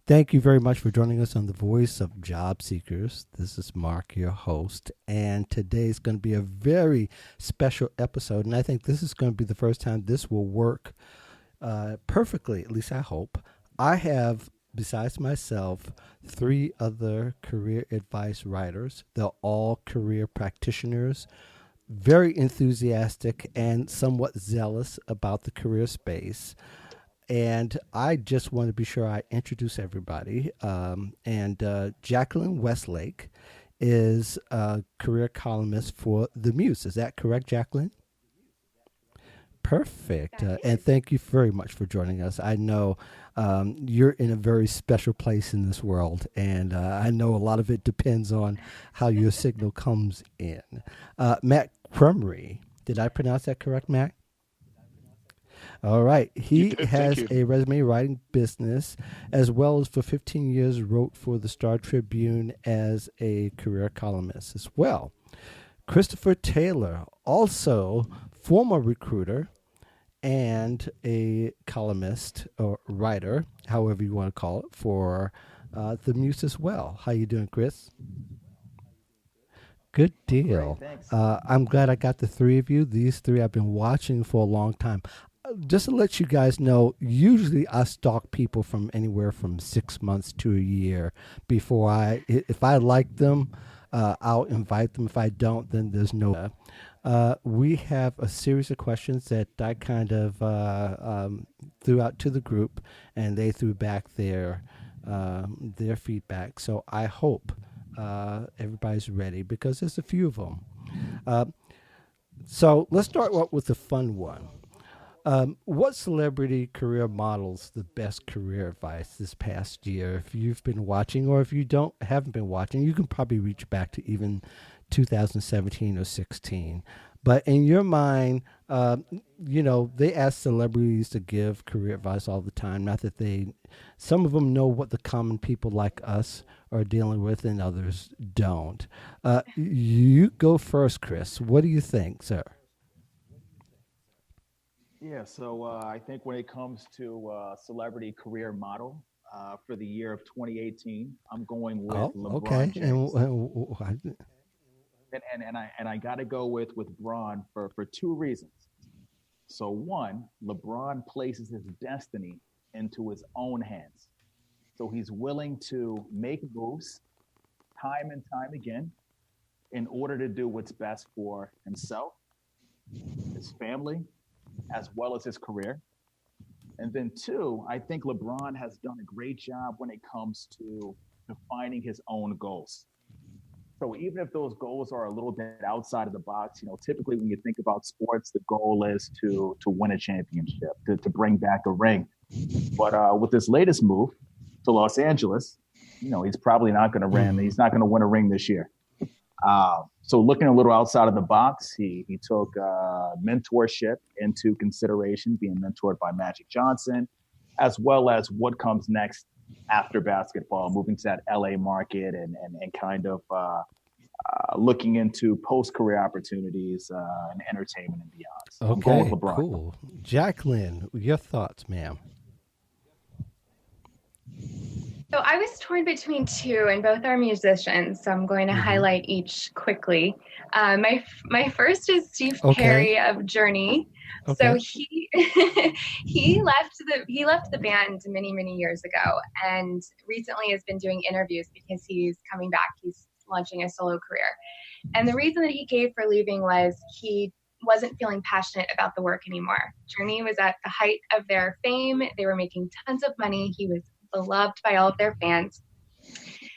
Thank you very much for joining us on The Voice of Job Seekers. This is Mark, your host, and today's going to be a very special episode. And I think this is going to be the first time this will work perfectly, at least I hope. I have, besides myself, three other career advice writers. They're all career practitioners, very enthusiastic and somewhat zealous about the career space. And I just want to be sure I introduce everybody. Jacqueline Westlake is a career columnist for The Muse. Is that correct, Jacqueline? Perfect. And thank you very much for joining us. I know you're in a very special place in this world, and I know a lot of it depends on how your signal comes in. Matt Crumry, did I pronounce that correct, Matt? All right. You He did. Thank has you. a resume writing business, as well as for 15 years wrote for the Star Tribune as a career columnist as well. Christopher Taylor, also former recruiter and a columnist or writer, however you want to call it, for The Muse as well. How you doing, Chris? Good I'm great, deal. thanks. I'm glad I got the three of you. These three I've been watching for a long time. Just to let you guys know, usually I stalk people from anywhere from 6 months to a year before if I like them, I'll invite them. If I don't, then there's no. We have a series of questions that I kind of threw out to the group, and they threw back their feedback. So I hope everybody's ready because there's a few of them. Uh, so let's start with the fun one. What celebrity career models the best career advice this past year? If you've been watching, or if you haven't been watching, you can probably reach back to even 2017 or 16. But in your mind, they ask celebrities to give career advice all the time. Not that some of them know what the common people like us are dealing with, and others don't. You go first, Chris. What do you think, sir? Yeah, so I think when it comes to celebrity career model for the year of 2018, I'm going with Oh, LeBron okay. James, and I got to go with Bron for two reasons. So one, LeBron places his destiny into his own hands, so he's willing to make moves time and time again in order to do what's best for himself, his family, as well as his career. And then two, I think LeBron has done a great job when it comes to defining his own goals. So even if those goals are a little bit outside of the box, typically when you think about sports, the goal is to win a championship, to bring back a ring. But with this latest move to Los Angeles, he's probably not going to win. Mhm. He's not going to win a ring this year. So looking a little outside of the box, he took mentorship into consideration, being mentored by Magic Johnson, as well as what comes next after basketball, moving to that LA market and kind of looking into post career opportunities and entertainment and beyond. So I'm going with Okay, LeBron. cool. Jacqueline, your thoughts, ma'am. So I was torn between two, and both are musicians. So I'm going to Hmm. highlight each quickly. My first is Steve Okay, Perry of Journey. So okay. he he left the band many years ago, and recently has been doing interviews because he's coming back. He's launching a solo career, and the reason that he gave for leaving was he wasn't feeling passionate about the work anymore. Journey was at the height of their fame. They were making tons of money. He was beloved by all of their fans.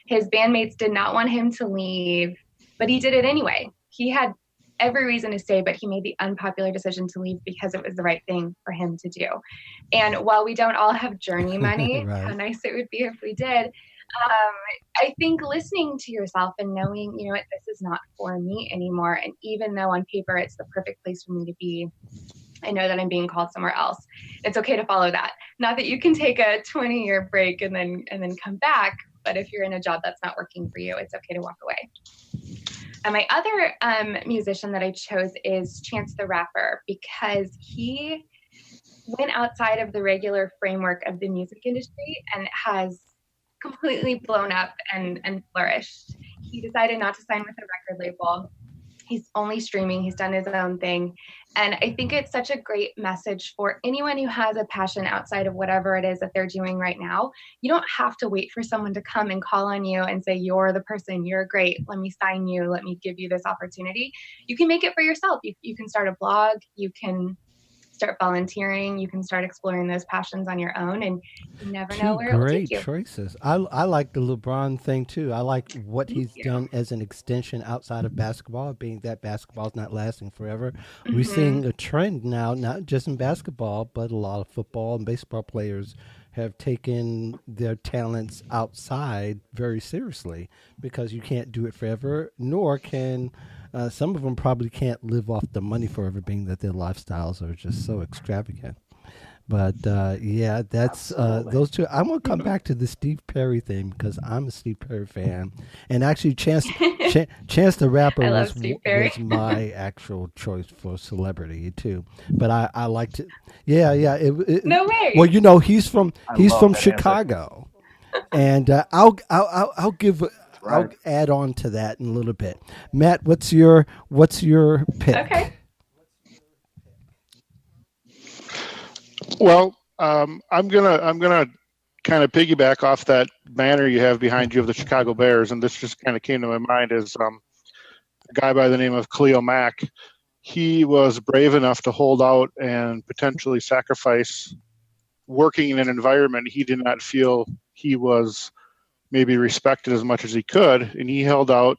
His bandmates did not want him to leave, but he did it anyway. He had every reason to stay, but he made the unpopular decision to leave because it was the right thing for him to do. And while we don't all have Journey money, how Right. nice it would be if we did. I think listening to yourself and knowing, what, this is not for me anymore. And even though on paper it's the perfect place for me to be, I know that I'm being called somewhere else. It's okay to follow that. Not that you can take a 20-year break and then come back, but if you're in a job that's not working for you, it's okay to walk away. And my other musician that I chose is Chance the Rapper, because he went outside of the regular framework of the music industry and has completely blown up and flourished. He decided not to sign with a record label. He's only streaming. He's done his own thing. And I think it's such a great message for anyone who has a passion outside of whatever it is that they're doing right now. You don't have to wait for someone to come and call on you and say, you're the person, you're great, let me sign you, let me give you this opportunity. You can make it for yourself. You can start a blog, you can start volunteering, you can start exploring those passions on your own, and you never know where it will take you. Great choices. I like the LeBron thing too. I like what he's done as an extension outside of basketball, being that basketball's not lasting forever. We're seeing a trend now, not just in basketball, but a lot of football and baseball players have taken their talents outside very seriously, because you can't do it forever, nor can some of them probably can't live off the money forever, being that their lifestyles are just so extravagant. But yeah, that's those two. I'm gonna come back to the Steve Perry thing because I'm a Steve Perry fan, and actually, Chance the Rapper was my actual choice for celebrity too. But I like to, yeah. No way. Well, you know, he's from Chicago, and I'll give. Right. I'll add on to that in a little bit. Matt, what's your pick? Okay. Well, I'm gonna kind of piggyback off that banner you have behind you of the Chicago Bears, and this just kind of came to my mind as a guy by the name of Khalil Mack. He was brave enough to hold out and potentially sacrifice working in an environment he did not feel he was maybe respected as much as he could, and he held out,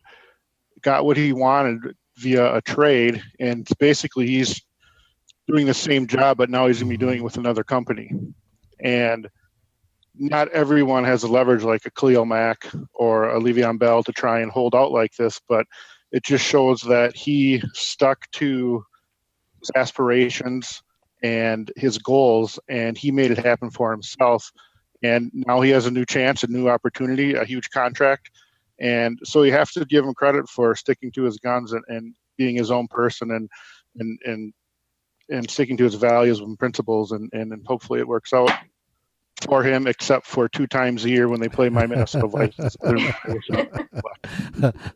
got what he wanted via a trade, and basically he's doing the same job, but now he's going to be doing it with another company. And not everyone has the leverage like a Khalil Mack or a Le'Veon Bell to try and hold out like this, but it just shows that he stuck to his aspirations and his goals, and he made it happen for himself. And now he has a new chance, a new opportunity, a huge contract. And so you have to give him credit for sticking to his guns and being his own person and sticking to his values and principles. And hopefully it works out for him, except for 2 times a year when they play my Minnesota Vikings.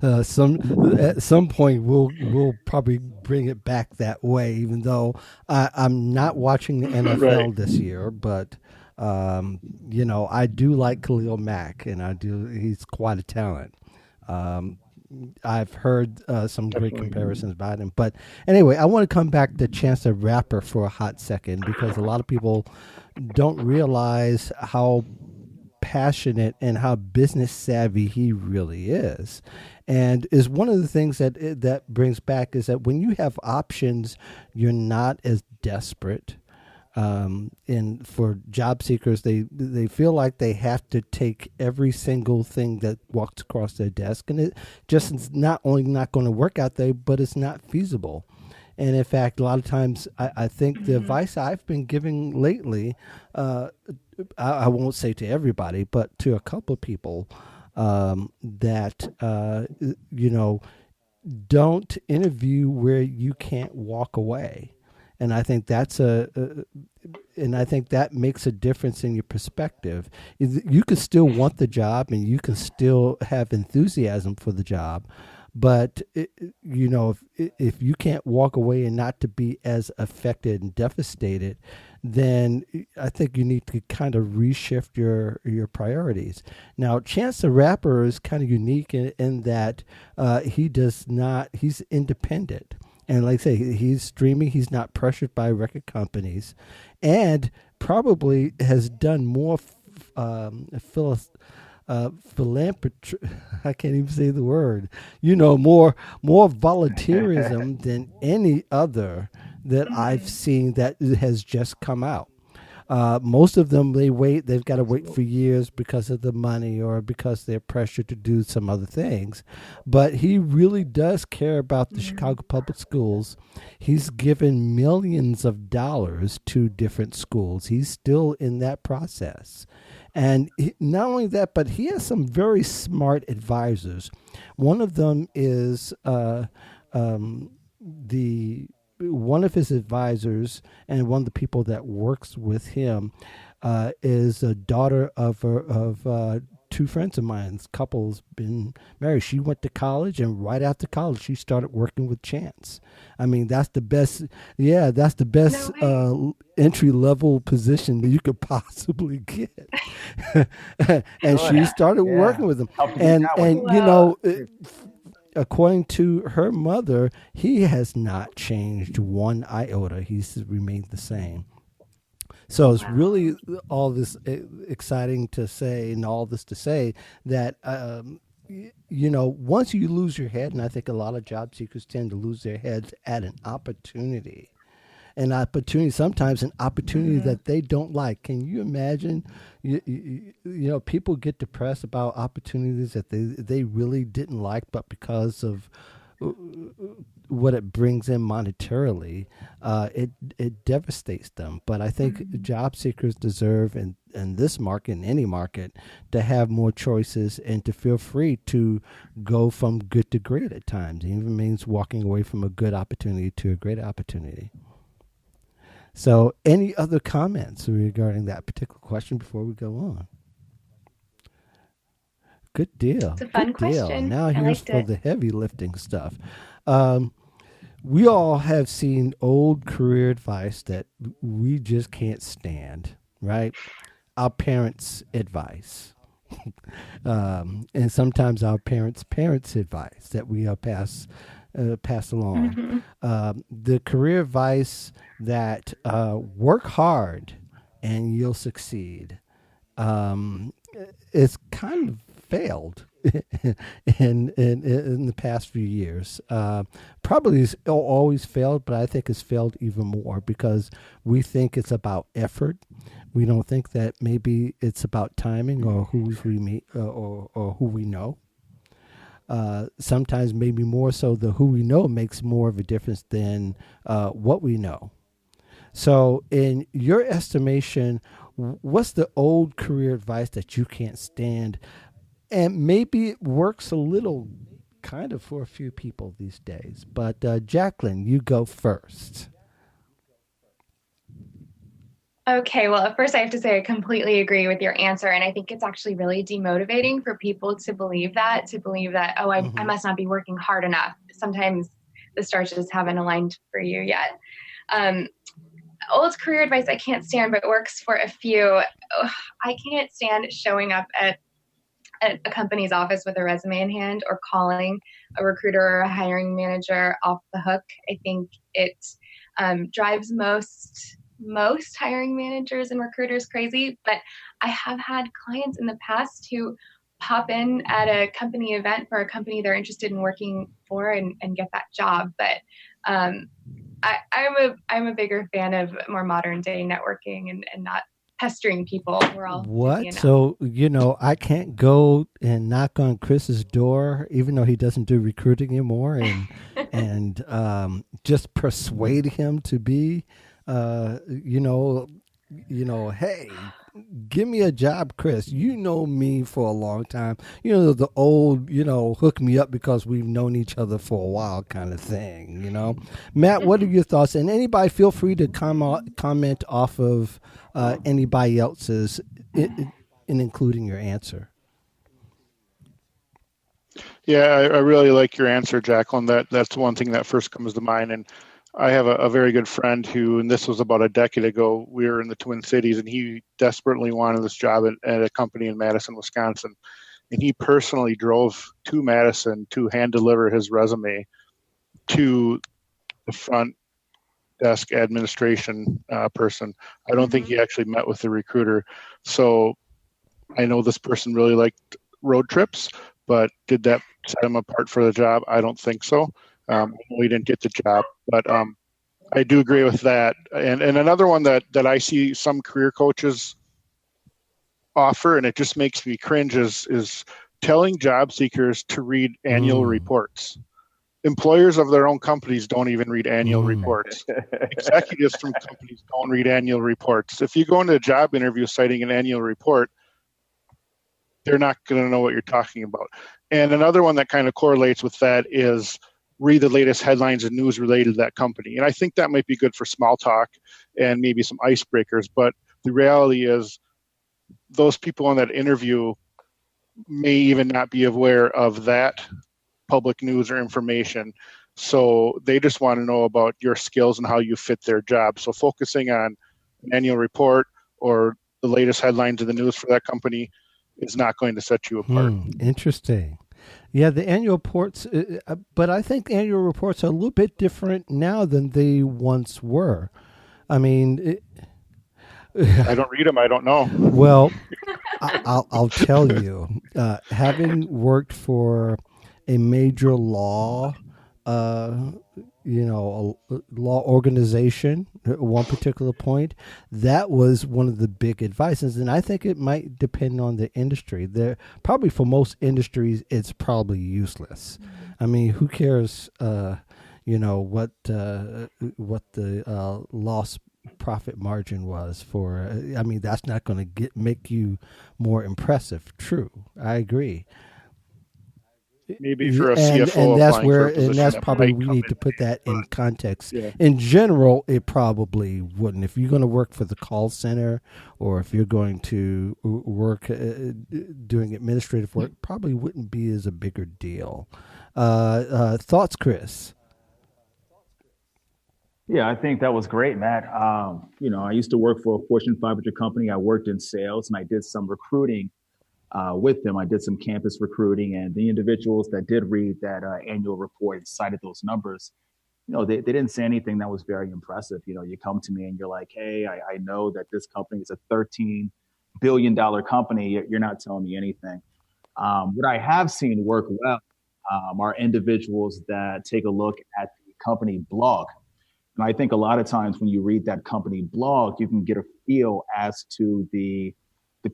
At some point, we'll probably bring it back that way, even though I'm not watching the NFL this year, but you know, I do like Khalil Mack, and he's quite a talent. I've heard some great comparisons about him. But anyway, I want to come back to Chance the Rapper for a hot second, because a lot of people don't realize how passionate and how business savvy he really is. And is one of the things that brings back is that when you have options, you're not as desperate. And for job seekers, they feel like they have to take every single thing that walks across their desk, and it just is not only not going to work out there, but it's not feasible. And in fact, a lot of times, I think the advice I've been giving lately, I won't say to everybody, but to a couple of people, that you know, don't interview where you can't walk away. And I think and I think that makes a difference in your perspective. You can still want the job, and you can still have enthusiasm for the job, but you know, if you can't walk away and not to be as affected and devastated, then I think you need to kind of reshift your priorities. Now, Chance the Rapper is kind of unique in that he's independent. And like I say, he's streaming. He's not pressured by record companies, and probably has done more philanthropy. I can't even say the word. You know, more volunteerism than any other that I've seen that has just come out. Most of them, they've got to wait for years because of the money or because they're pressured to do some other things. But he really does care about the Chicago Public Schools. He's given millions of dollars to different schools. He's still in that process. And not only that, but he has some very smart advisors. One of them is one of his advisors, and one of the people that works with him is a daughter of two friends of mine's couples been married. She went to college, and right after college, she started working with Chance. I mean, that's the best. Yeah, that's the best entry level position that you could possibly get. And she started working with him, and you know. According to her mother, he has not changed one iota. He's remained the same. So it's really all this exciting to say, and all this to say that, you know, once you lose your head, and I think a lot of job seekers tend to lose their heads at an opportunity. Sometimes an opportunity that they don't like. Can you imagine? You know, people get depressed about opportunities that they really didn't like, but because of what it brings in monetarily, it devastates them. But I think job seekers deserve, in this market, in any market, to have more choices and to feel free to go from good to great at times. It even means walking away from a good opportunity to a great opportunity. So, any other comments regarding that particular question before we go on? Good deal. It's a fun question. Now here's for the heavy lifting stuff. We all have seen old career advice that we just can't stand, right? Our parents' advice. And sometimes our parents' advice that we pass along. The career advice that work hard and you'll succeed. It's kind of failed in the past few years. Probably it's always failed, but I think it's failed even more because we think it's about effort. We don't think that maybe it's about timing or who we meet or who we know. Sometimes maybe more so the who we know makes more of a difference than what we know. So in your estimation, what's the old career advice that you can't stand? And maybe it works a little kind of for a few people these days. But Jacqueline, you go first. Okay, well, at first I have to say I completely agree with your answer. And I think it's actually really demotivating for people to believe that, oh, I must not be working hard enough. Sometimes the stars just haven't aligned for you yet. Old career advice I can't stand, but works for a few. I can't stand showing up at a company's office with a resume in hand or calling a recruiter or a hiring manager off the hook. I think it drives most hiring managers and recruiters crazy, but I have had clients in the past who pop in at a company event for a company they're interested in working for and get that job. But I'm a bigger fan of more modern day networking and not pestering people. We're all what? So, you know, I can't go and knock on Chris's door, even though he doesn't do recruiting anymore, and just persuade him to be, hey, give me a job, Chris. You know me for a long time. You know, the old, hook me up because we've known each other for a while kind of thing, Matt, what are your thoughts? And anybody feel free to comment off of anybody else's in including your answer. Yeah, I really like your answer, Jacqueline. That's one thing that first comes to mind. And I have a very good friend who, and this was about a decade ago, we were in the Twin Cities, and he desperately wanted this job at a company in Madison, Wisconsin. And he personally drove to Madison to hand deliver his resume to the front desk administration person. I don't think he actually met with the recruiter. So I know this person really liked road trips, but did that set him apart for the job? I don't think so. We didn't get the job, but I do agree with that. And another one that I see some career coaches offer, and it just makes me cringe, is telling job seekers to read annual reports. Employers of their own companies don't even read annual reports. Executives from companies don't read annual reports. If you go into a job interview citing an annual report, they're not going to know what you're talking about. And another one that kind of correlates with that is read the latest headlines and news related to that company. And I think that might be good for small talk and maybe some icebreakers. But the reality is those people on that interview may even not be aware of that public news or information. So they just want to know about your skills and how you fit their job. So focusing on an annual report or the latest headlines of the news for that company is not going to set you apart. Interesting. Yeah, the annual reports, but I think annual reports are a little bit different now than they once were. I mean, I don't read them. I don't know. Well, I'll tell you, having worked for a major law, law organization at one particular point, that was one of the big advices. And I think it might depend on the industry. There, probably for most industries, it's probably useless. I mean, who cares, what the loss profit margin was for, I mean, that's not going to make you more impressive. True. I agree. Maybe for a CFO, and that's where, and that's probably, we need to put that in context. Yeah. In general, it probably wouldn't. If you're going to work for the call center, or if you're going to work doing administrative work, probably wouldn't be as a bigger deal. Thoughts, Chris? Yeah, I think that was great, Matt. I used to work for a Fortune 500 company. I worked in sales and I did some recruiting with them. I did some campus recruiting, and the individuals that did read that annual report and cited those numbers, they didn't say anything that was very impressive. You come to me and you're like, hey, I know that this company is a $13 billion company. You're not telling me anything. What I have seen work well are individuals that take a look at the company blog. And I think a lot of times when you read that company blog, you can get a feel as to the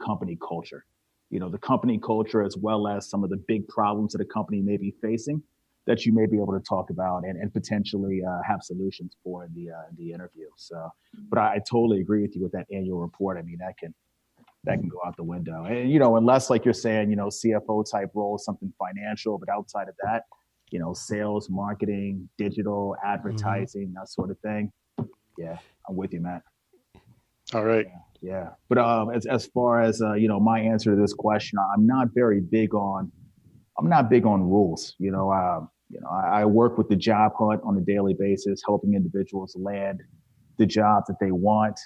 company culture. The company culture, as well as some of the big problems that a company may be facing that you may be able to talk about and potentially have solutions for in the interview. So, but I totally agree with you with that annual report. I mean, that can go out the window. And, unless, like you're saying, CFO type role, something financial, but outside of that, sales, marketing, digital, advertising, that sort of thing. Yeah, I'm with you, Matt. All right. Yeah. But as far as my answer to this question, I'm not big on rules. I work with the job hunt on a daily basis, helping individuals land the jobs that they want,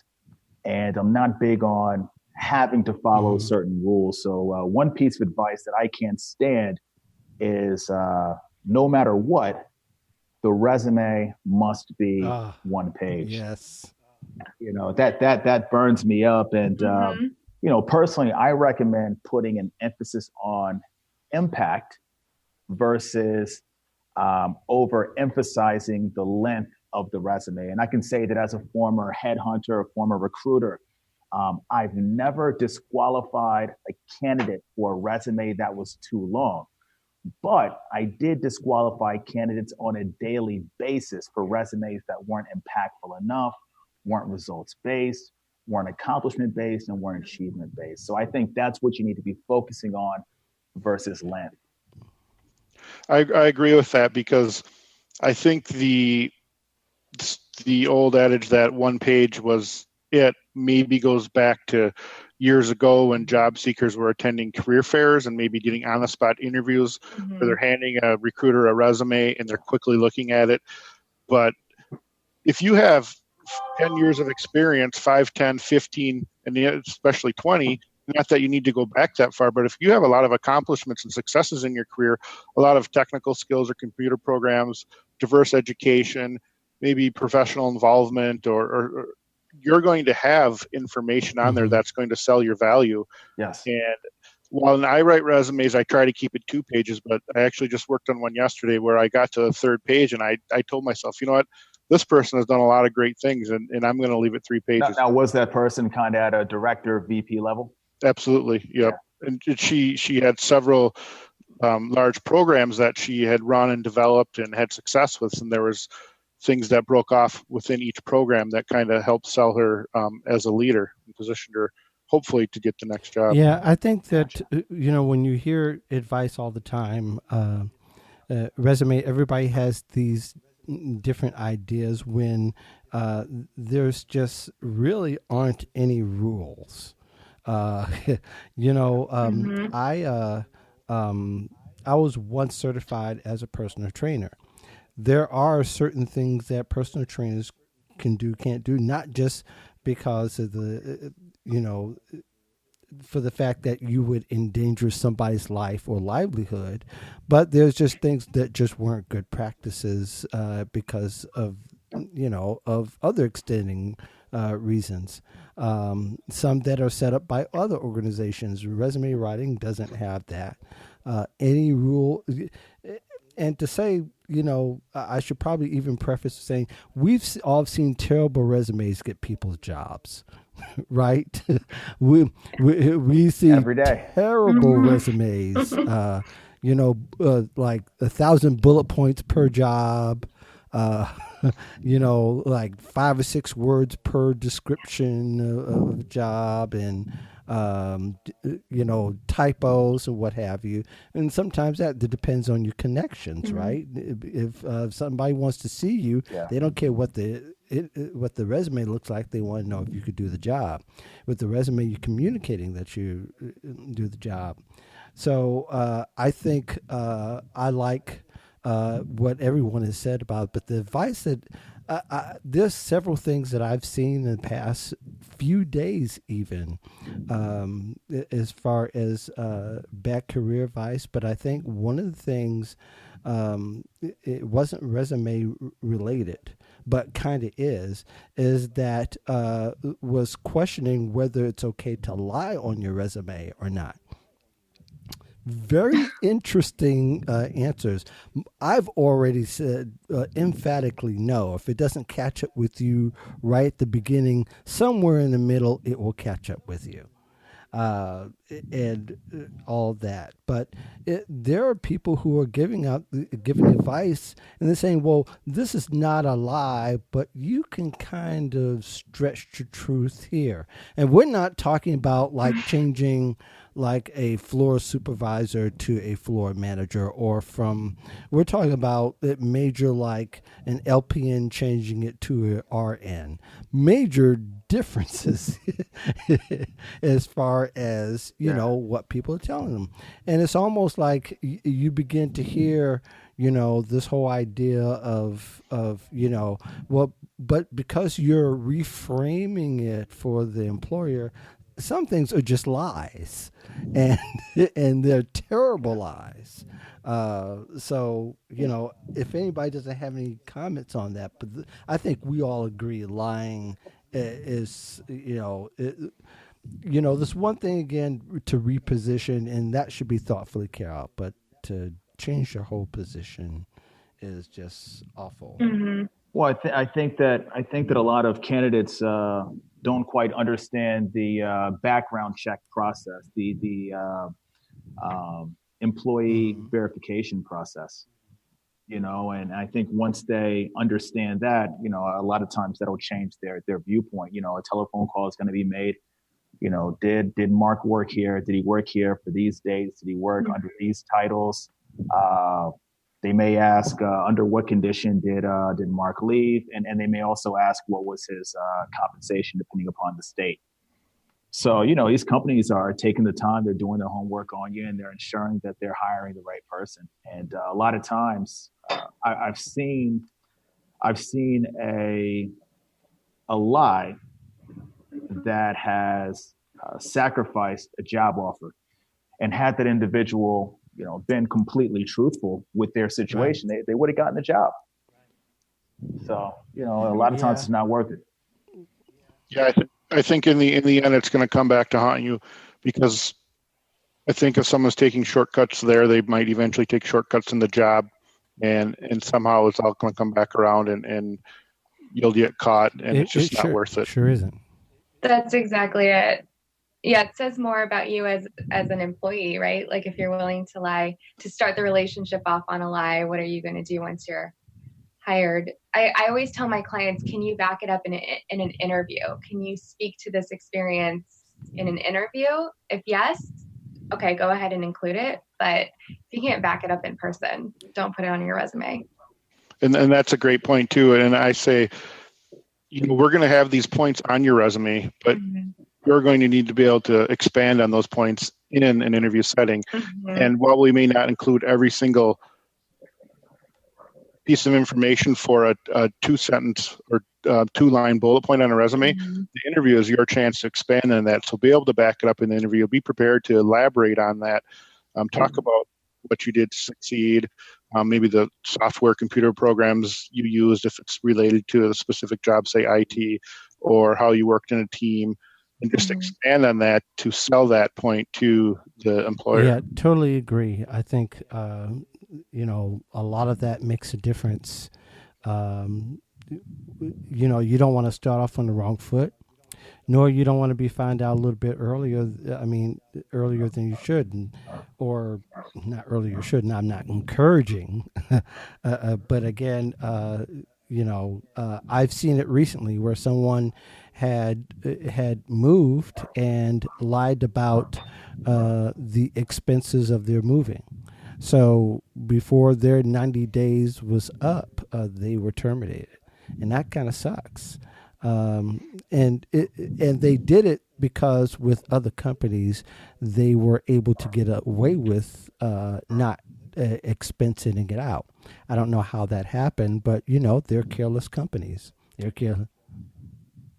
and I'm not big on having to follow certain rules. So one piece of advice that I can't stand is no matter what, the resume must be one page. Yes. That burns me up. And, personally, I recommend putting an emphasis on impact versus overemphasizing the length of the resume. And I can say that as a former headhunter, a former recruiter, I've never disqualified a candidate for a resume that was too long. But I did disqualify candidates on a daily basis for resumes that weren't impactful enough, weren't results-based, weren't accomplishment-based, and weren't achievement-based. So I think that's what you need to be focusing on versus length. I agree with that, because I think the old adage that one page was it maybe goes back to years ago when job seekers were attending career fairs and maybe getting on-the-spot interviews where they're handing a recruiter a resume and they're quickly looking at it. But if you have 10 years of experience, 5, 10, 15, and especially 20, not that you need to go back that far, but if you have a lot of accomplishments and successes in your career, a lot of technical skills or computer programs, diverse education, maybe professional involvement, or you're going to have information on there that's going to sell your value. Yes. And while I write resumes, I try to keep it 2 pages, but I actually just worked on one yesterday where I got to the 3rd page and I told myself, you know what? This person has done a lot of great things, and I'm going to leave it 3 pages. Now, was that person kind of at a director, VP level? Absolutely, yep. Yeah. And she had several large programs that she had run and developed and had success with, and there was things that broke off within each program that kind of helped sell her as a leader and positioned her hopefully to get the next job. Yeah, I think that, when you hear advice all the time, resume, everybody has these different ideas when there's just really aren't any rules. Uh, you know, Mhm. I was once certified as a personal trainer. There are certain things that personal trainers can do, can't do, not just because of the, you know, for the fact that you would endanger somebody's life or livelihood, but there's just things that just weren't good practices because of, you know, of other extending reasons. Some that are set up by other organizations. Resume writing doesn't have that. Any rule, and to say, you know, I should probably even preface saying all seen terrible resumes get people's jobs, right? We see Every day. terrible Mhm. resumes. You know, like 1,000 bullet points per job. Uh, you know, like 5 or 6 words per description of a job, and you know, typos and what have you. And sometimes that depends on your connections, Mhm. right? If somebody wants to see you, Yeah. they don't care what what the resume looks like. They want to know if you could do the job. With the resume, you're communicating that you do the job. So I think I like what everyone has said about it, but the advice that there's several things that I've seen in the past few days, even as far as bad career advice. But I think one of the things, it wasn't resume related, but kind of is that was questioning whether it's okay to lie on your resume or not. Very interesting answers. I've already said emphatically no. If it doesn't catch up with you right at the beginning, somewhere in the middle, it will catch up with you. And all that. But there are people who are giving advice, and they're saying, "Well, this is not a lie, but you can kind of stretch the truth here." And we're not talking about like changing like a floor supervisor to a floor manager, or from we're talking about it major like an LPN changing it to a RN. Major differences as far as you Yeah. know what people are telling them, and it's almost like you begin to hear, you know, this whole idea of you know, well, but because you're reframing it for the employer, some things are just lies, and and they're terrible lies. So you know, if anybody doesn't have any comments on that, but I think we all agree lying is, you know, you know, this one thing again to reposition, and that should be thoughtfully carried out, but to change your whole position is just awful. Mhm. Well, I think that a lot of candidates don't quite understand the background check process, the employee Hmm. verification process. You know, and I think once they understand that, you know, a lot of times that'll change their viewpoint. You know, a telephone call is going to be made. You know, did Mark work here? Did he work here for these days? Did he work under these titles? Uh, they may ask under what condition did Mark leave, and they may also ask what was his compensation, depending upon the state. So you know, these companies are taking the time, they're doing their homework on you, and they're ensuring that they're hiring the right person. And a lot of times, I've seen a lie that has sacrificed a job offer, and had that individual, you know, been completely truthful with their Right. situation, they would have gotten the job. So you know, a lot of times Yeah. it's not worth it. Yeah, I think in the end it's going to come back to haunt you, because I think if someone's taking shortcuts there, they might eventually take shortcuts in the job, and somehow it's all going to come back around, and you'll get caught, and it's It just not worth it. sure isn't. That's exactly it. Yeah, it says more about you as an employee, right? Like if you're willing to lie to start the relationship off on a lie, what are you going to do once you're hired? I always tell my clients, can you back it up in an interview? Can you speak to this experience in an interview? If yes, okay, go ahead and include it. But if you can't back it up in person, don't put it on your resume. And that's a great point too. And I say, you know, we're going to have these points on your resume, but Mhm. you're going to need to be able to expand on those points in an interview setting. Mhm. And while we may not include every single piece of information for a 2-sentence or 2-line bullet point on a resume, Mhm. the interview is your chance to expand on that. So be able to back it up in the interview. Be prepared to elaborate on that. Talk about what you did to succeed, maybe the software computer programs you used if it's related to a specific job, say IT, or how you worked in a team, and just Mhm. expand on that to sell that point to the employer. Yeah, totally agree. I think a lot of that makes a difference. Um, you don't want to start off on the wrong foot, nor you don't want to be found out a little bit earlier. I mean, earlier than you should, or not earlier should. And I'm not encouraging, but again, I've seen it recently where someone had moved and lied about the expenses of their moving. So before their 90 days was up, they were terminated, and that kind of sucks. And they did it because with other companies, they were able to get away with not expensing and get out. I don't know how that happened, but they're careless companies. They're careless.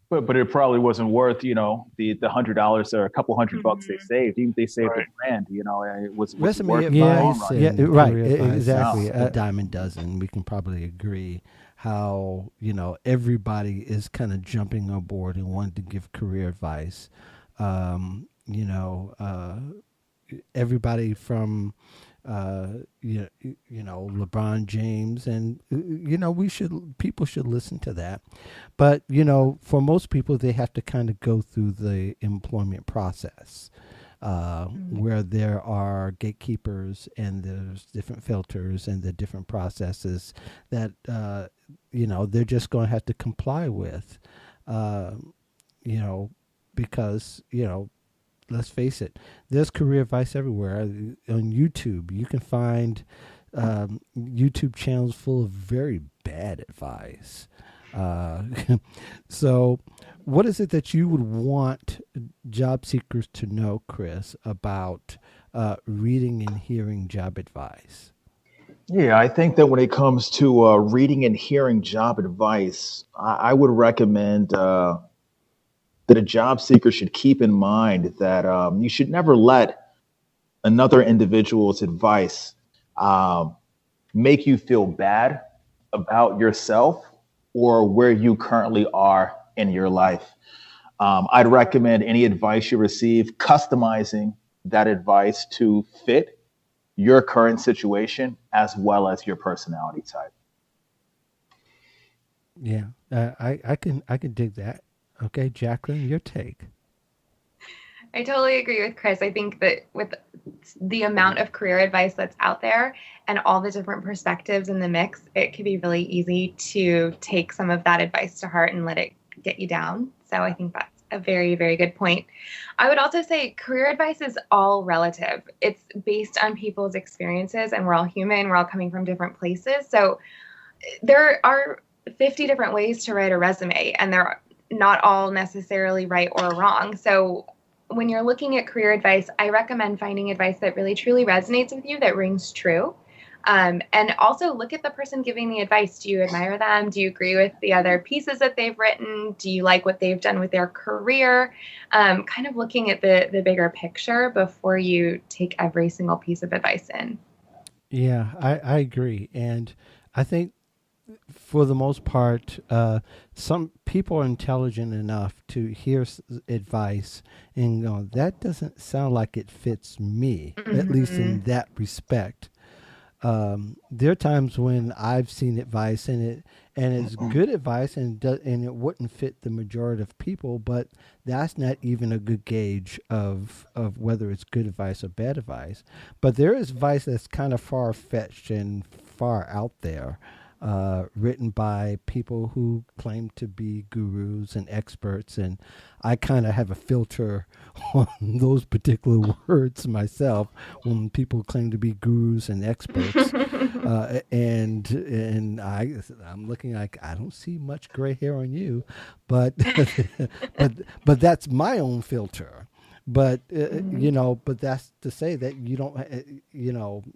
But it probably wasn't worth, the $100 or a couple $100 they Mhm. saved. Even if they saved Right. $1,000, it was Resume worth it in the advice, long run. yeah, Yeah. right, Mm-hmm. e- Oh, exactly. No. A dime a dozen. We can probably agree how everybody is kind of jumping on board and wanting to give career advice. Um, you know, uh, Everybody from LeBron James, and people should listen to that. But for most people, they have to kind of go through the employment process, where there are gatekeepers and there's different filters and the different processes that they're just going to have to comply with, uh, you know, because let's face it, there's career advice everywhere. On YouTube, you can find YouTube channels full of very bad advice. Uh, so, what is it that you would want job seekers to know, Chris, about reading and hearing job advice? Yeah, I think that when it comes to reading and hearing job advice, I would recommend that a job seeker should keep in mind that you should never let another individual's advice make you feel bad about yourself or where you currently are in your life. I'd recommend any advice you receive, customizing that advice to fit your current situation as well as your personality type. Yeah, I can dig that. Okay, Jacqueline, your take. I totally agree with Chris. I think that with the amount of career advice that's out there and all the different perspectives in the mix, it can be really easy to take some of that advice to heart and let it get you down. So I think that's a very, very good point. I would also say career advice is all relative. It's based on people's experiences, and we're all human. We're all coming from different places. So there are 50 different ways to write a resume, and they're not all necessarily right or wrong. So when you're looking at career advice, I recommend finding advice that really truly resonates with you, that rings true. And also look at the person giving the advice. Do you admire them? Do you agree with the other pieces that they've written? Do you like what they've done with their career? Kind of looking at the bigger picture before you take every single piece of advice in. Yeah, I agree. And I think for the most part, some people are intelligent enough to hear advice and go, that doesn't sound like it fits me, at least in that respect. There are times when I've seen advice and it's good advice and it wouldn't fit the majority of people, but that's not even a good gauge of whether it's good advice or bad advice. But there is advice that's kind of far fetched and far out there. written by people who claim to be gurus and experts, and I kind of have a filter on those particular words myself when people claim to be gurus and experts. And I'm looking like I don't see much gray hair on you, but but that's my own filter. But but that's to say that you don't,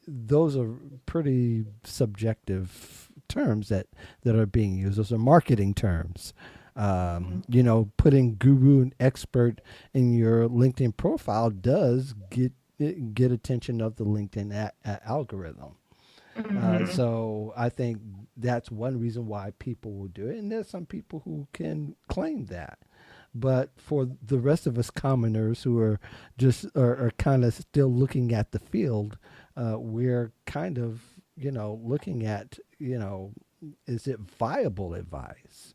those are pretty subjective terms that are being used. Those are marketing terms. Putting guru and expert in your LinkedIn profile does get attention of the LinkedIn algorithm. So I think that's one reason why people will do it, and there's some people who can claim that. But for the rest of us commoners who are just are kind of still looking at the field, we're kind of looking at is it viable advice?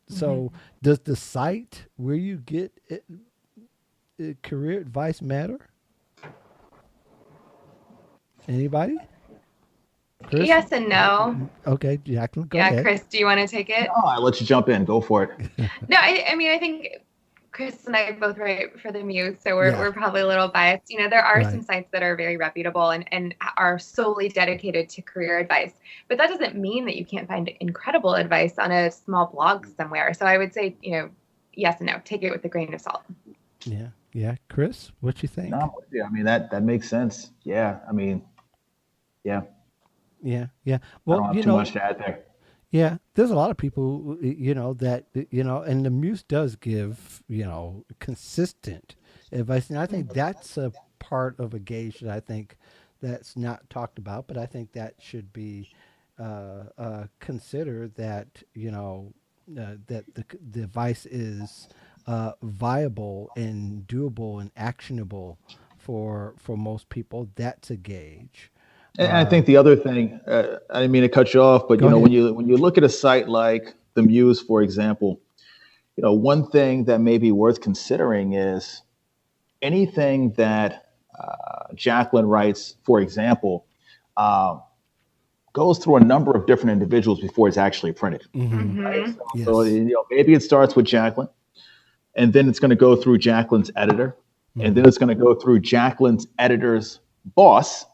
So does the site where you get career advice matter? Anybody? Chris? Yes and no. Okay, Jacqueline, go Yeah, ahead. Chris, do you want to take it? No, I'll let you jump in. Go for it. No, I mean, I think Chris and I both write for the Muse, so we're probably a little biased. There are some sites that are very reputable and are solely dedicated to career advice, but that doesn't mean that you can't find incredible advice on a small blog somewhere. So I would say, yes and no. Take it with a grain of salt. Yeah. Chris, what you think? No, I mean that makes sense. Yeah, I mean, yeah. Yeah. Well, I don't have too much to add there. Yeah, there's a lot of people, that, and the Muse does give, consistent advice. And I think that's a part of a gauge that I think that's not talked about, but I think that should be considered that, that the advice is viable and doable and actionable for most people. That's a gauge. And I think the other thing, I didn't mean to cut you off, but when you look at a site like the Muse, for example, one thing that may be worth considering is anything that Jacqueline writes, for example, goes through a number of different individuals before it's actually printed. Right? So maybe it starts with Jacqueline, and then it's going to go through Jacqueline's editor, and then it's going to go through Jacqueline's editor's boss.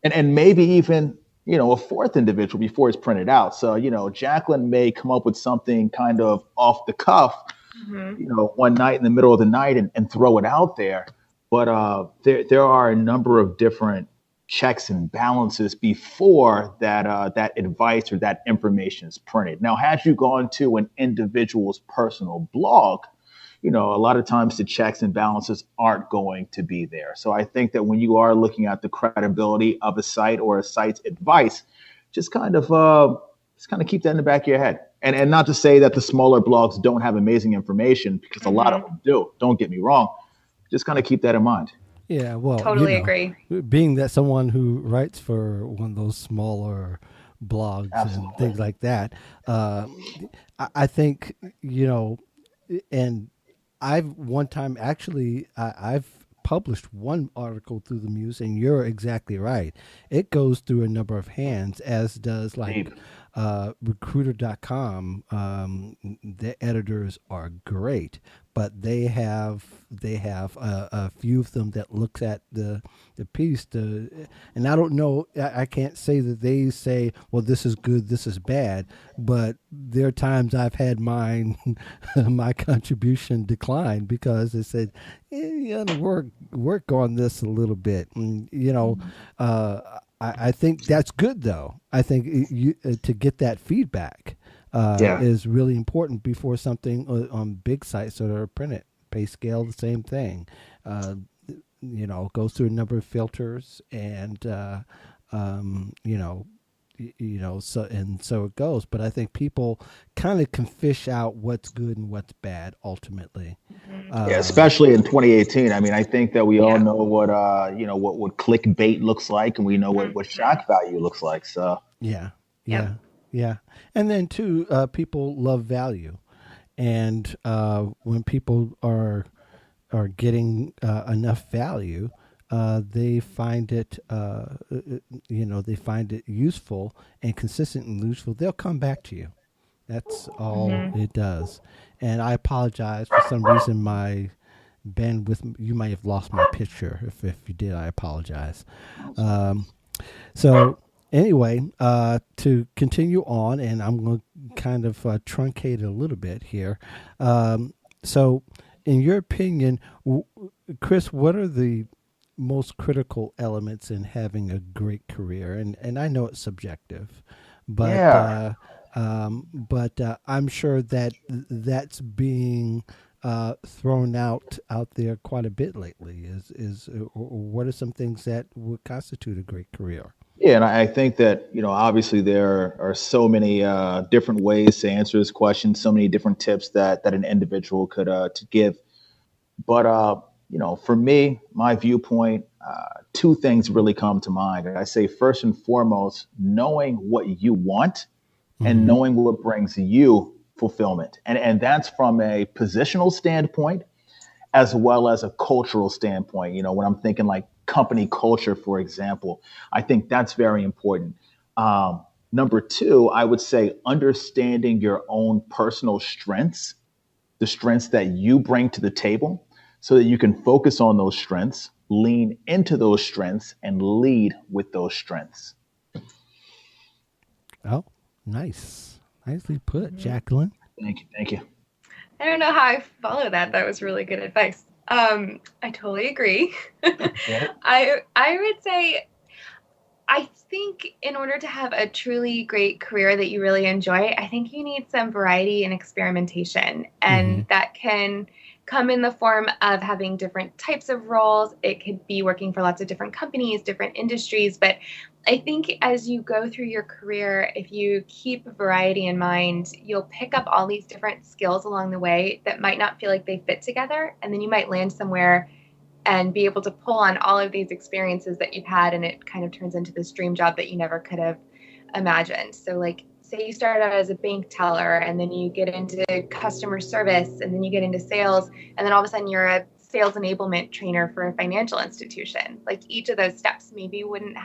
And maybe even, a fourth individual before it's printed out. So, Jacqueline may come up with something kind of off the cuff, one night in the middle of the night and throw it out there. But there are a number of different checks and balances before that advice or that information is printed. Now, had you gone to an individual's personal blog, a lot of times the checks and balances aren't going to be there. So I think that when you are looking at the credibility of a site or a site's advice, just kind of keep that in the back of your head. And not to say that the smaller blogs don't have amazing information, because a lot of them do. Don't get me wrong. Just kind of keep that in mind. Yeah, well, totally agree. Being that someone who writes for one of those smaller blogs and things like that, I think, and I've one time actually, I've published one article through the Muse, and you're exactly right. It goes through a number of hands, as does like Recruiter.com. The editors are great, but they have a few of them that looks at the piece and I don't know, I can't say that they say, well, this is good, this is bad, but there are times I've had my contribution decline because they said, you gotta work on this a little bit. And, I think that's good, though. I think to get that feedback is really important before something on big sites that are printed. PayScale, the same thing. Goes through a number of filters, and so it goes. But I think people kind of can fish out what's good and what's bad ultimately. Especially in 2018. I mean, I think that we all know what clickbait looks like, and we know what shock value looks like. So yeah. And then too, people love value, and when people are getting enough value, they find it, they find it useful and consistent and useful, they'll come back to you. That's all it does. And I apologize for some reason my bandwidth. You might have lost my picture. If you did, I apologize. So anyway, to continue on, and I'm going to kind of truncate it a little bit here. So, in your opinion, Chris, what are the most critical elements in having a great career? And I know it's subjective, but Yeah. I'm sure that that's being thrown out there quite a bit lately. What are some things that would constitute a great career? Yeah, and I think that, obviously there are so many different ways to answer this question, so many different tips that an individual could to give. But for me, my viewpoint, two things really come to mind. I say first and foremost, knowing what you want and Mm-hmm. knowing what brings you fulfillment. And that's from a positional standpoint as well as a cultural standpoint. When I'm thinking like company culture, for example, I think that's very important. Number two, I would say understanding your own personal strengths, the strengths that you bring to the table, so that you can focus on those strengths, lean into those strengths, and lead with those strengths. Oh, nice. Nicely put, Jacqueline. Thank you. Thank you. I don't know how I follow that. That was really good advice. I totally agree. Yeah. I would say, I think in order to have a truly great career that you really enjoy, I think you need some variety and experimentation. And that can come in the form of having different types of roles. It could be working for lots of different companies, different industries. But I think as you go through your career, if you keep variety in mind, you'll pick up all these different skills along the way that might not feel like they fit together. And then you might land somewhere and be able to pull on all of these experiences that you've had, and it kind of turns into this dream job that you never could have imagined. So like, say you start out as a bank teller, and then you get into customer service, and then you get into sales, and then all of a sudden you're a sales enablement trainer for a financial institution. Like, each of those steps maybe you wouldn't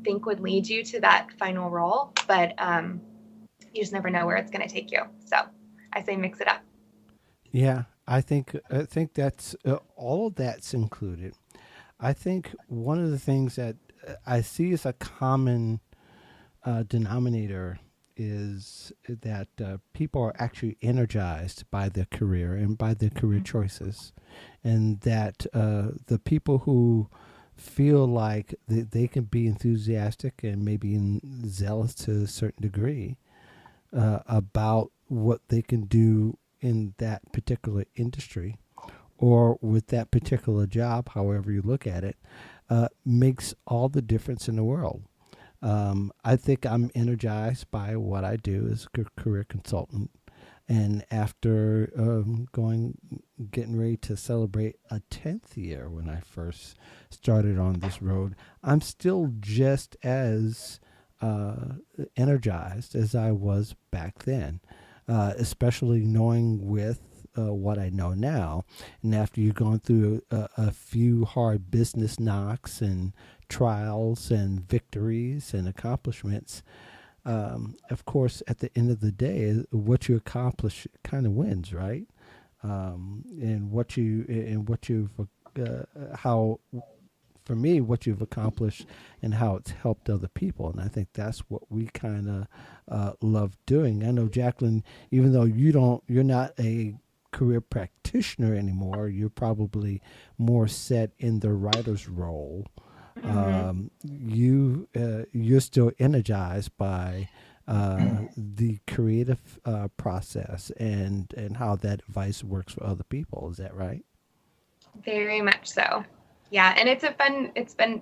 think would lead you to that final role, but you just never know where it's going to take you. So I say mix it up. Yeah, I think that's all of that's included. I think one of the things that I see as a common denominator is that people are actually energized by their career and by their career choices, and that the people who feel like they can be enthusiastic and maybe zealous to a certain degree about what they can do in that particular industry or with that particular job, however you look at it, makes all the difference in the world. I think I'm energized by what I do as a career consultant. And after getting ready to celebrate a 10th year when I first started on this road, I'm still just as energized as I was back then, especially knowing with what I know now. And after you've gone through a few hard business knocks and trials and victories and accomplishments, of course, at the end of the day, what you accomplish kind of wins, right? And what you've how, for me, what you've accomplished and how it's helped other people, and I think that's what we kind of love doing. I know, Jacqueline, even though you're not a career practitioner anymore, you're probably more set in the writer's role. You're still energized by the creative process and how that advice works for other people. Is that right? Very much so. Yeah. And it's been,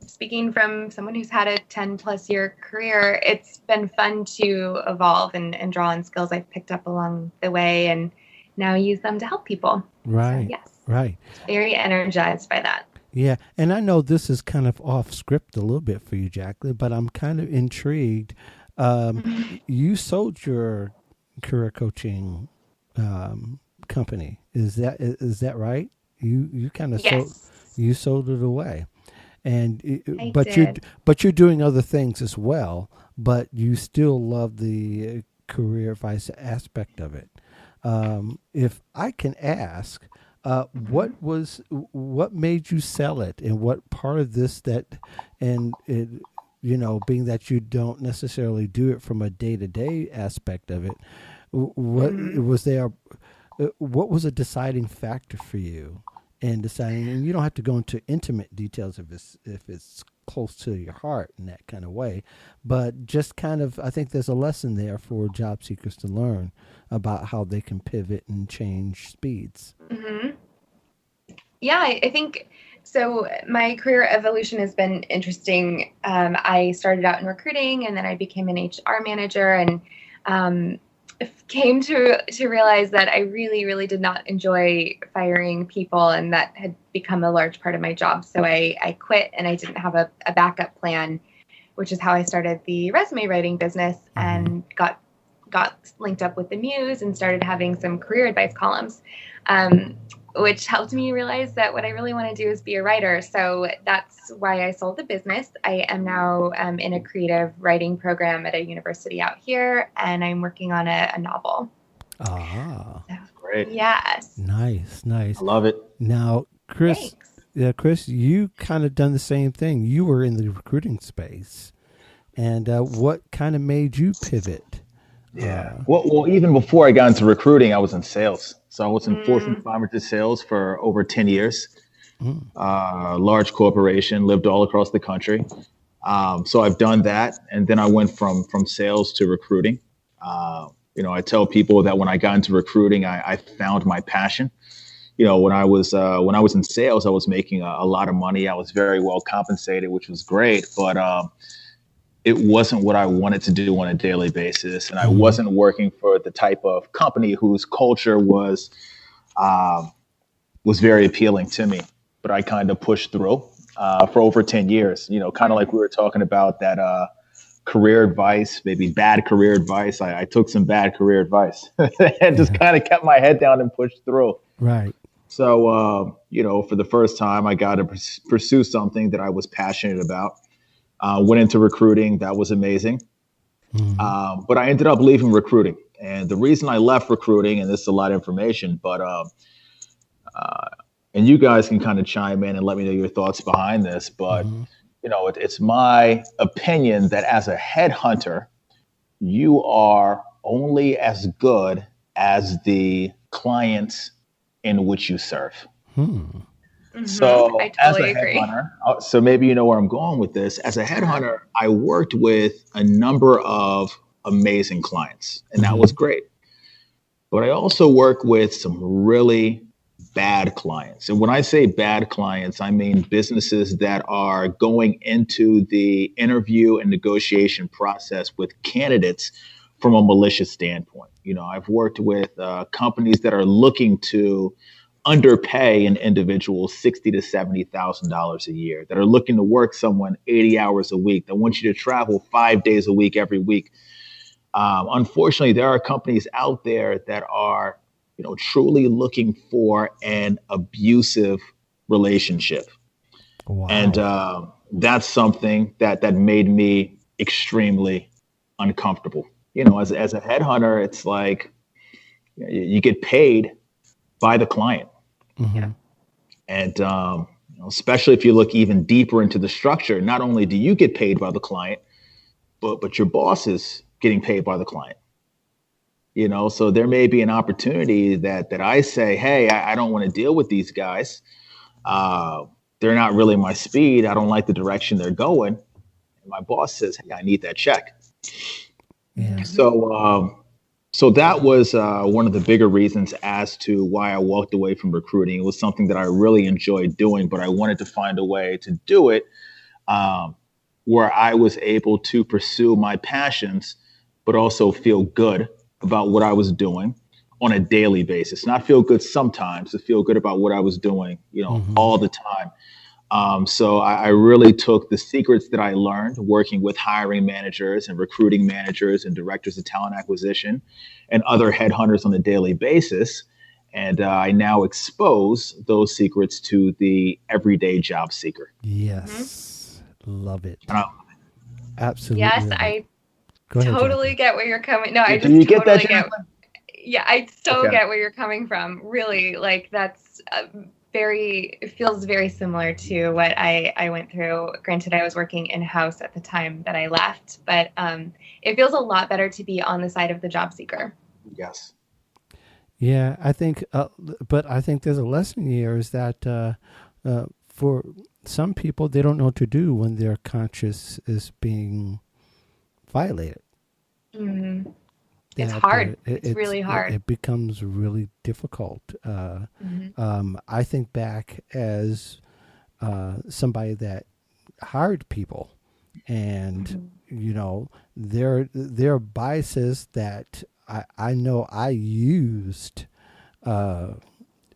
speaking from someone who's had a 10 plus year career, it's been fun to evolve and draw on skills I've picked up along the way and now use them to help people. Right. So, yes. Right. Very energized by that. Yeah, and I know this is kind of off script a little bit for you, Jacqueline, but I'm kind of intrigued. You sold your career coaching company. Is that right? You kind of Yes. You sold it away, and I but did. you're doing other things as well. But you still love the career advice aspect of it. If I can ask, Mhm. what made you sell it, and what part of this that, and it, being that you don't necessarily do it from a day to day aspect of it, what Mhm. was there? What was a deciding factor for you in deciding? And you don't have to go into intimate details if it's close to your heart in that kind of way, but just kind of, I think there's a lesson there for job seekers to learn about how they can pivot and change speeds. Mhm. Yeah, I think so. My career evolution has been interesting. I started out in recruiting, and then I became an HR manager, and um, came to realize that I really, really did not enjoy firing people, and that had become a large part of my job. So I quit, and I didn't have a backup plan, which is how I started the resume writing business Mm-hmm. and got linked up with the Muse and started having some career advice columns, um, which helped me realize that what I really want to do is be a writer. So that's why I sold the business. I am now in a creative writing program at a university out here, and I'm working on a novel. Ah, So, Great. yes, nice, I nice. love it. Now, Chris, thanks. yeah, Chris, you kind of done the same thing. You were in the recruiting space, and what kind of made you pivot? Yeah. Uh, Well, even before I got into recruiting, I was in sales. So I was in Fortune Mm, 500 sales for over 10 years. mm, Large corporation, lived all across the country. So I've done that, and then I went from sales to recruiting. I tell people that when I got into recruiting, I found my passion. When I was in sales, I was making a lot of money. I was very well compensated, which was great, but it wasn't what I wanted to do on a daily basis, and I mm, wasn't working for the type of company whose culture um, was very appealing to me. But I kind of pushed through for over 10 years. Kind of like mm, we were talking about that career advice, maybe bad career advice. I took some bad career advice and just yeah, kind of kept my head down and pushed through. right. So, for the first time, I got to pursue something that I was passionate about. Went into recruiting. That was amazing. Mm, But I ended up leaving recruiting. And the reason I left recruiting, and this is a lot of information, but and you guys can kind of chime in and let me know your thoughts behind this. But mm, it's my opinion that as a headhunter, you are only as good as the clients in which you serve. mm, I So, as a totally agree. headhunter, so maybe you know where I'm going with this. As a Uh-huh. headhunter, I worked with a number of amazing clients, and that was mm, great. But I also work with some really bad clients. And when I say bad clients, I mean businesses that are going into the interview and negotiation process with candidates from a malicious standpoint. I've worked with companies that are looking to underpay an individual $60,000 to $70,000 a year, that are looking to work someone 80 hours a week, that want you to travel 5 days a week every week. Unfortunately, there are companies out there that are, truly looking for an abusive relationship, and wow. that's something that made me extremely uncomfortable. As a headhunter, it's like you get paid by the client, Mm-hmm. Yeah. and especially if you look even deeper into the structure, not only do you get paid by the client, but your boss is getting paid by the client. So there may be an opportunity that I say, hey, I don't want to deal with these guys. Uh, they're not really my speed. I don't like the direction they're going. And my boss says, hey, I need that check. Yeah. Mhm. So that was one of the bigger reasons as to why I walked away from recruiting. It was something that I really enjoyed doing, but I wanted to find a way to do it um, where I was able to pursue my passions, but also feel good about what I was doing on a daily basis. Not feel good sometimes, to feel good about what I was doing, Mm-hmm. all the time. So I really took the secrets that I learned working with hiring managers and recruiting managers and directors of talent acquisition and other headhunters on a daily basis. And I now expose those secrets to the everyday job seeker. Yes. Love it. And Absolutely. Yes, love it. I Go ahead, totally Jacqueline. get where you're coming. No, I Do just you get that, totally get. Jacqueline? Yeah, I so Okay. get where you're coming from. Really, like that's it feels very similar to what I went through. Granted, I was working in-house at the time that I left, but it feels a lot better to be on the side of the job seeker. Yes. Yeah, I think, but I think there's a lesson here is that for some people, they don't know what to do when their conscience is being violated. Mm-hmm. It's That, hard. It's really hard. It becomes really difficult. I think back as somebody that hired people, and you know, there are biases that I know I used, and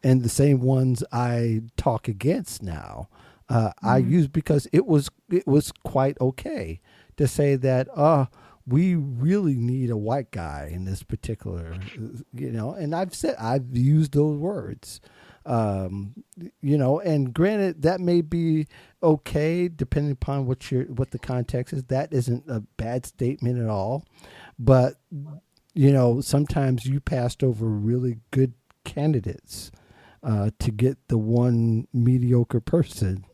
the same ones I talk against now. I use because it was quite okay to say that we really need a white guy in this particular, you know, and I've used those words, you know, and granted that may be okay depending upon what the context is. That isn't a bad statement at all, but you know, sometimes you passed over really good candidates to get the one mediocre person,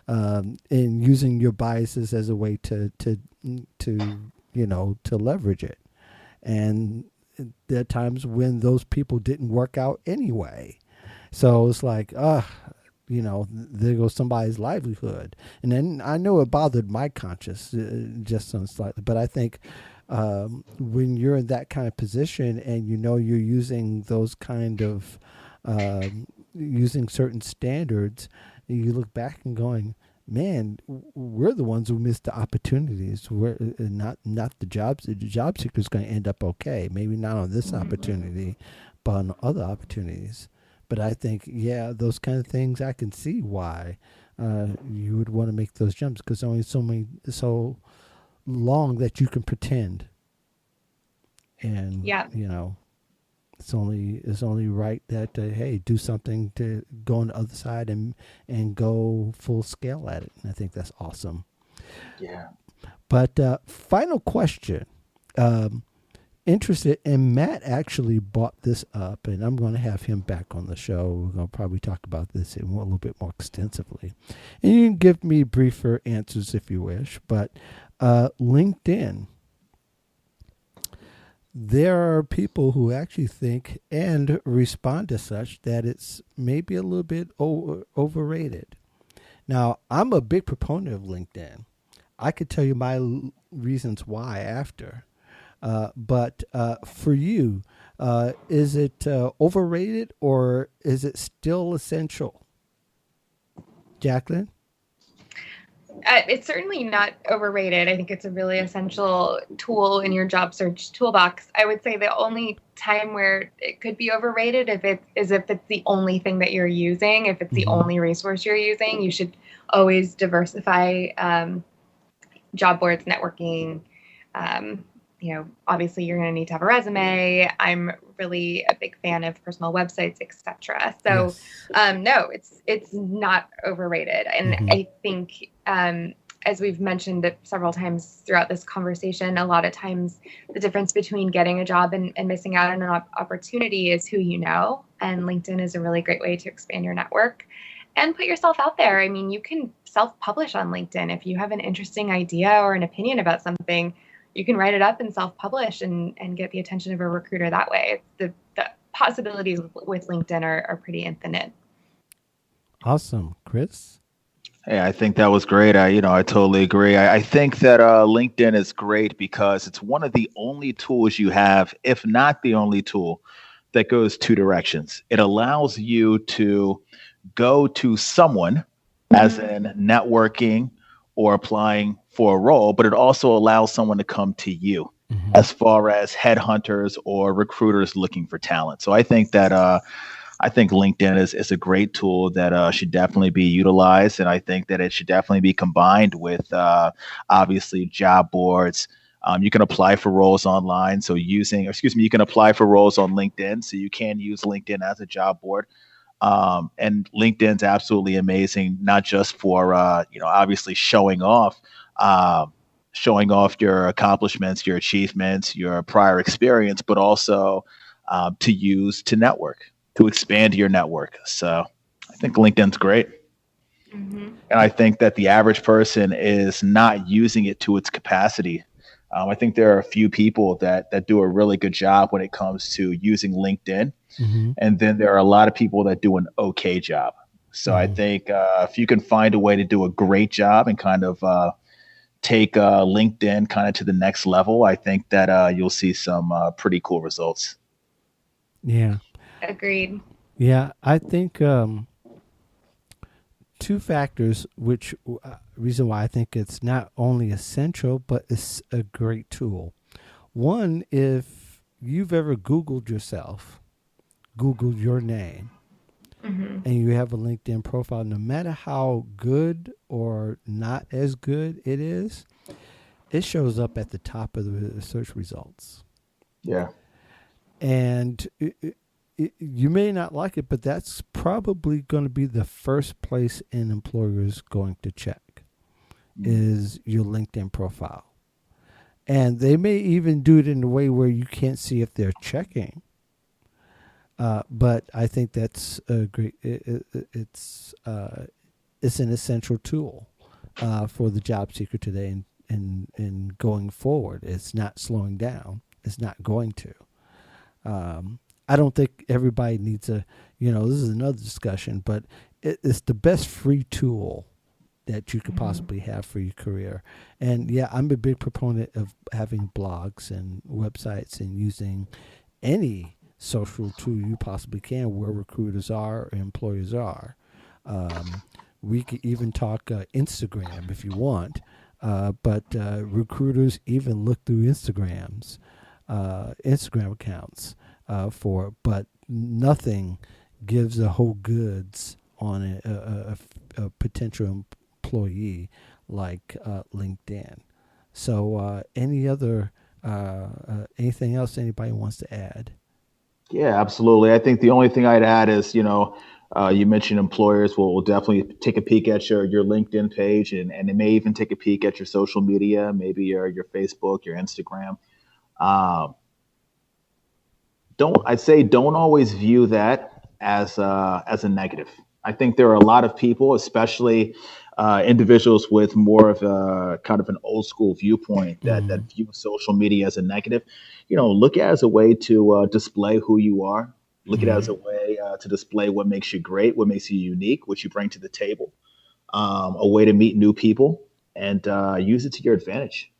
and using your biases as a way to you know, to leverage it. And there are times when those people didn't work out anyway. So it's like, you know, there goes somebody's livelihood. And then I know it bothered my conscience just on slightly, but I think when you're in that kind of position and you know you're using those kind of, using certain standards, you look back and going, man, we're the ones who missed the opportunities. We're not the jobs. The job seeker is going to end up okay. Maybe not on this opportunity, but on other opportunities. But I think, yeah, those kind of things, I can see why you would want to make those jumps, because only so long that you can pretend. And you know, it's only right that hey, do something to go on the other side and go full scale at it. And I think that's awesome. Yeah. But final question. Interested, and Matt actually brought this up, and I'm going to have him back on the show. We're going to probably talk about this a little bit more extensively. And you can give me briefer answers if you wish. But LinkedIn. There are people who actually think and respond to such that it's maybe a little bit overrated. Now, I'm a big proponent of LinkedIn. I could tell you my reasons why after. But for you, is it overrated or is it still essential? Jacqueline? It's certainly not overrated. I think it's a really essential tool in your job search toolbox. I would say the only time where it could be overrated if it's the only thing that you're using, if it's the only resource you're using. You should always diversify job boards, networking. You know, obviously you're going to need to have a resume. I'm really a big fan of personal websites, etc. So, no, it's not overrated. And I think, as we've mentioned several times throughout this conversation, a lot of times the difference between getting a job and missing out on an opportunity is who you know. And LinkedIn is a really great way to expand your network and put yourself out there. I mean, you can self-publish on LinkedIn. If you have an interesting idea or an opinion about something, you can write it up and self-publish and get the attention of a recruiter that way. The possibilities with LinkedIn are pretty infinite. Awesome. Chris? Hey, I think that was great. I totally agree. I think that LinkedIn is great because it's one of the only tools you have, if not the only tool, that goes two directions. It allows you to go to someone, as in networking or applying for a role, but it also allows someone to come to you as far as headhunters or recruiters looking for talent. So I think that I think LinkedIn is a great tool that should definitely be utilized, and I think that it should definitely be combined with obviously job boards, You can apply for roles online. So you can apply for roles on LinkedIn. So you can use LinkedIn as a job board. And LinkedIn's absolutely amazing, not just for, obviously showing off your accomplishments, your achievements, your prior experience, but also to use to network, to expand your network. So I think LinkedIn's great. Mm-hmm. And I think that the average person is not using it to its capacity. I think there are a few people that do a really good job when it comes to using LinkedIn. Mm-hmm. And then there are a lot of people that do an okay job. So I think if you can find a way to do a great job and kind of take LinkedIn kind of to the next level, I think that you'll see some pretty cool results. Yeah. Agreed. Yeah, I think two factors, which reason why I think it's not only essential, but it's a great tool. One, if you've ever Googled yourself, Googled your name, Mm-hmm. and you have a LinkedIn profile, no matter how good or not as good it is, it shows up at the top of the search results. Yeah. And you may not like it, but that's probably going to be the first place an employer is going to check is your LinkedIn profile. And they may even do it in a way where you can't see if they're checking. But I think that's a great. It's an essential tool for the job seeker today, and going forward, it's not slowing down. It's not going to. I don't think everybody needs this is another discussion, but it's the best free tool that you could possibly have for your career. And yeah, I'm a big proponent of having blogs and websites and using any social tool you possibly can where recruiters are or employers are. We could even talk Instagram if you want, but recruiters even look through Instagram accounts but nothing gives a whole goods on a potential employee like LinkedIn. So anything else anybody wants to add? Yeah, absolutely. I think the only thing I'd add is, you mentioned employers will definitely take a peek at your LinkedIn page, and they may even take a peek at your social media, maybe your Facebook, your Instagram. Don't always view that as a negative. I think there are a lot of people, especially individuals with more of a kind of an old school viewpoint that view social media as a negative. Look at it as a way to display who you are. Look at it as a way to display what makes you great, what makes you unique, what you bring to the table, a way to meet new people, and use it to your advantage.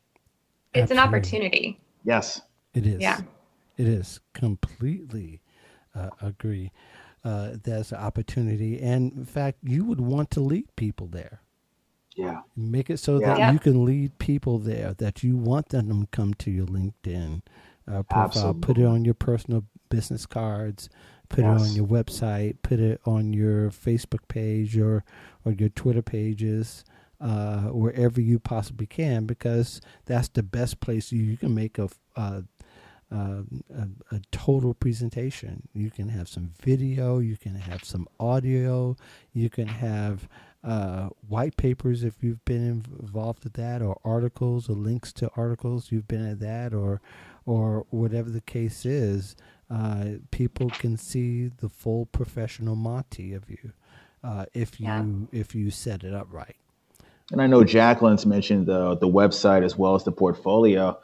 It's Absolutely. an opportunity. Yes. It is. Yeah. It is. Completely agree. There's an opportunity. And in fact, you would want to lead people there. Yeah. Make it so that you can lead people there, that you want them to come to your LinkedIn profile. Absolutely. Put it on your personal business cards, put it on your website, put it on your Facebook page or your Twitter pages, wherever you possibly can, because that's the best place you can make a total presentation. You can have some video, you can have some audio, you can have white papers if you've been involved with that, or articles or links to articles you've been at that, or whatever the case is. People can see the full professional Monty of you if you set it up right. And I know Jacqueline's mentioned the website as well as the portfolio.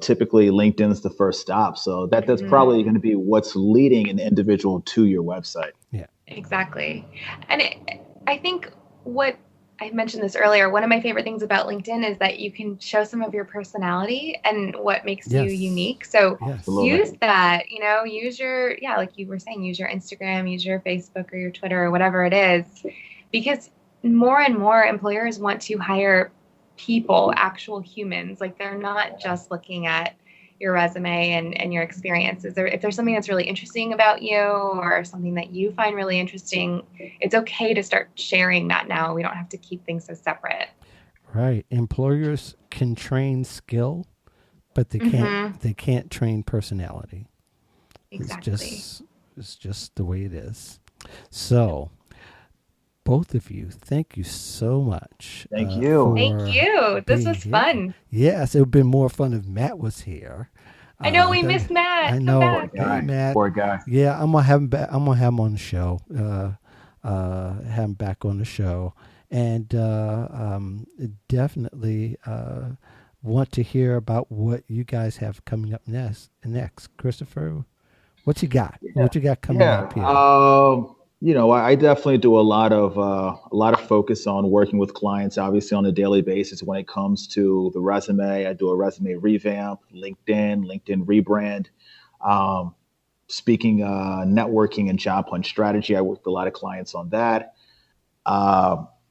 Typically LinkedIn's the first stop. So that's probably going to be what's leading an individual to your website. Yeah, exactly. And I think what I mentioned this earlier, one of my favorite things about LinkedIn is that you can show some of your personality and what makes you unique. So use that, use your, like you were saying, use your Instagram, use your Facebook or your Twitter or whatever it is, because more and more employers want to hire people, actual humans. Like they're not just looking at your resume and your experiences. If there's something that's really interesting about you or something that you find really interesting, it's okay to start sharing that now. We don't have to keep things so separate. Right. Employers can train skill, but they Mhm. can't train personality. Exactly. It's just the way it is. So, both of you, thank you so much. Thank you. Thank you. This being was here. fun. Yes, it would have been more fun if Matt was here. I know we That- missed Matt. I Come know. back. Hey, Matt. Poor guy. Yeah, I'm gonna have him back. I'm gonna have him on the show. Have him back on the show, and definitely want to hear about what you guys have coming up next, Christopher. What you got? What you got coming up here? I definitely do a lot of focus on working with clients, obviously on a daily basis. When it comes to the resume, I do a resume revamp, LinkedIn rebrand. Speaking networking and job hunt strategy, I work with a lot of clients on that.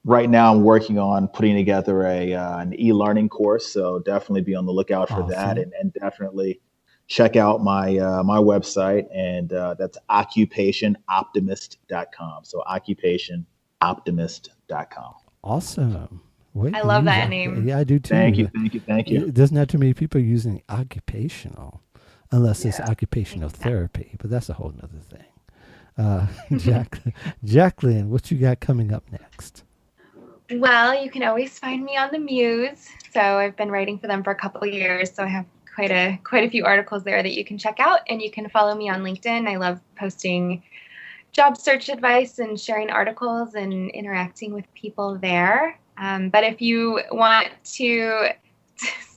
Right now, I'm working on putting together an e-learning course, so definitely be on the lookout for that, and definitely check out my website, and that's occupationoptimist.com. So occupationoptimist.com. Awesome. I love that name. Yeah, I do too. Thank you. There's not too many people using occupational, unless it's occupational therapy, but that's a whole nother thing. Jacqueline, what you got coming up next? Well, you can always find me on the Muse. So I've been writing for them for a couple of years. So I have quite a few articles there that you can check out, and you can follow me on LinkedIn. I love posting job search advice and sharing articles and interacting with people there. But if you want to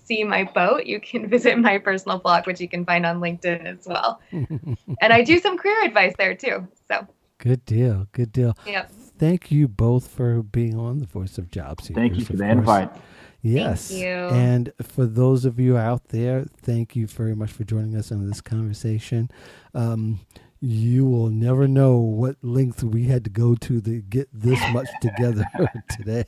see my boat, you can visit my personal blog, which you can find on LinkedIn as well. And I do some career advice there too. So good deal. Yep. Thank you both for being on the Voice of Job Seekers. Thank you for the invite. Yes. Thank you. And for those of you out there, thank you very much for joining us on this conversation. You will never know what length we had to go to get this much together today.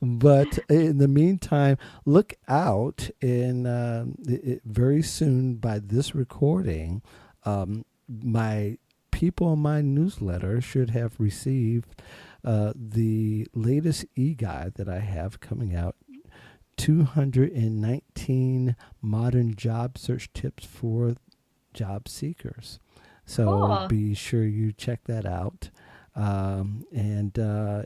But in the meantime, look out very soon by this recording. My people in my newsletter should have received the latest e-guide that I have coming out, 219 modern job search tips for job seekers. So Cool. Be sure you check that out. And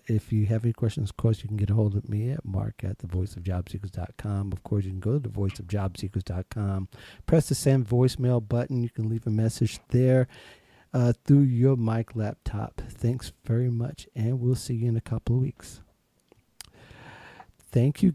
if you have any questions, of course, you can get a hold of me at mark@thevoiceofjobseekers.com. Of course, you can go to thevoiceofjobseekers.com, press the send voicemail button. You can leave a message there through your mic laptop. Thanks very much, and we'll see you in a couple of weeks. Thank you.